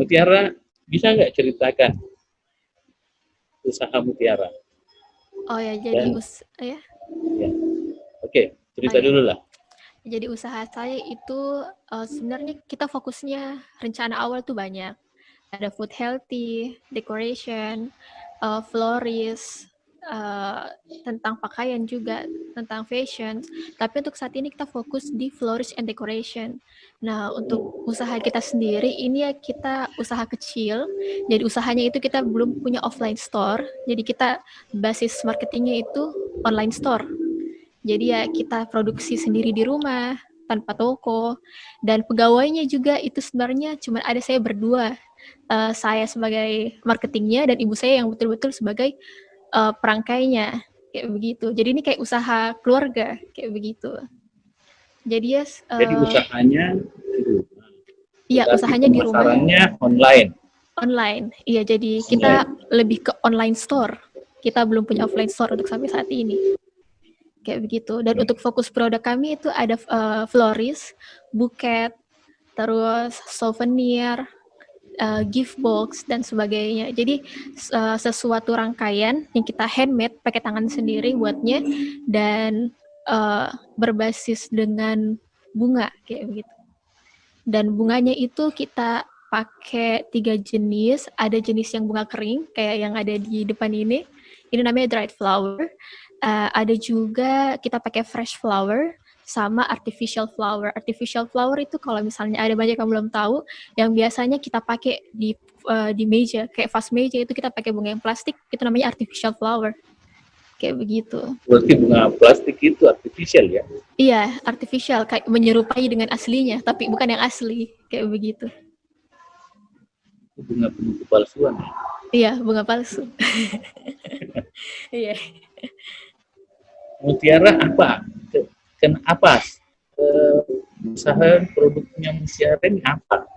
Mutiara, bisa nggak ceritakan usaha Mutiara? Oh ya, jadi Dan, ya. ya. Oke, cerita ya. dulu lah. Jadi usaha saya itu sebenarnya kita fokusnya rencana awal tuh banyak. Ada food healthy, decoration, florist, tentang pakaian juga, tentang fashion. Tapi untuk saat ini kita fokus di florist and decoration. Nah, untuk usaha kita sendiri ini ya kita usaha kecil. Jadi usahanya itu kita belum punya offline store. Jadi kita basis marketingnya itu online store. Jadi ya kita produksi sendiri di rumah tanpa toko, dan pegawainya juga itu sebenarnya cuma ada saya berdua. Saya sebagai marketingnya dan ibu saya yang betul-betul sebagai perangkainya, kayak begitu. Jadi ini kayak usaha keluarga kayak begitu. Jadi ya Jadi usahanya di rumah, iya, tetapi usahanya di rumah pemasarannya online. online. Iya, jadi kita lebih ke online store. Kita belum punya offline store untuk sampai saat ini. Kayak begitu. Dan untuk fokus produk kami itu ada florist, buket, terus souvenir, gift box dan sebagainya. Jadi sesuatu rangkaian yang kita handmade pakai tangan sendiri buatnya, dan berbasis dengan bunga kayak begitu. Dan bunganya itu kita pakai 3 jenis. Ada jenis yang bunga kering kayak yang ada di depan ini. Ini namanya dried flower. Ada juga kita pakai fresh flower sama artificial flower. Artificial flower itu kalau misalnya ada banyak yang belum tahu, yang biasanya kita pakai di meja, kayak vas meja itu kita pakai bunga yang plastik, itu namanya artificial flower. Kayak begitu. Berarti bunga plastik itu artificial ya? Iya, artificial, kayak menyerupai dengan aslinya, tapi bukan yang asli, kayak begitu. Bunga penuh kepalsuan. Iya, bunga palsu. Iya. Mutiara apa? Kenapa? Usaha produknya Mutiara ini apa?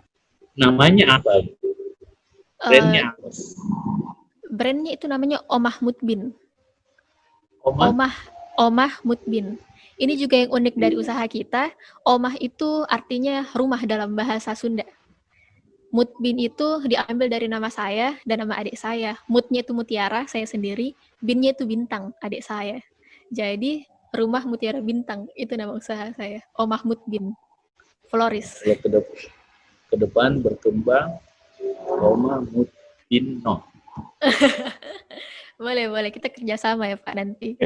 Namanya apa? Brandnya apa? Brandnya itu namanya Omah Mutbin. Oma? Omah Mutbin. Ini juga yang unik dari usaha kita. Omah itu artinya rumah dalam bahasa Sunda. Mutbin itu diambil dari nama saya dan nama adik saya. Mutnya itu mutiara, saya sendiri. Binnya itu bintang, adik saya. Jadi rumah mutiara bintang, itu nama usaha saya. Omah Mutbin. Florist. Ya, ke depan berkembang Oma Mutbin no. Boleh, kita kerjasama ya Pak nanti.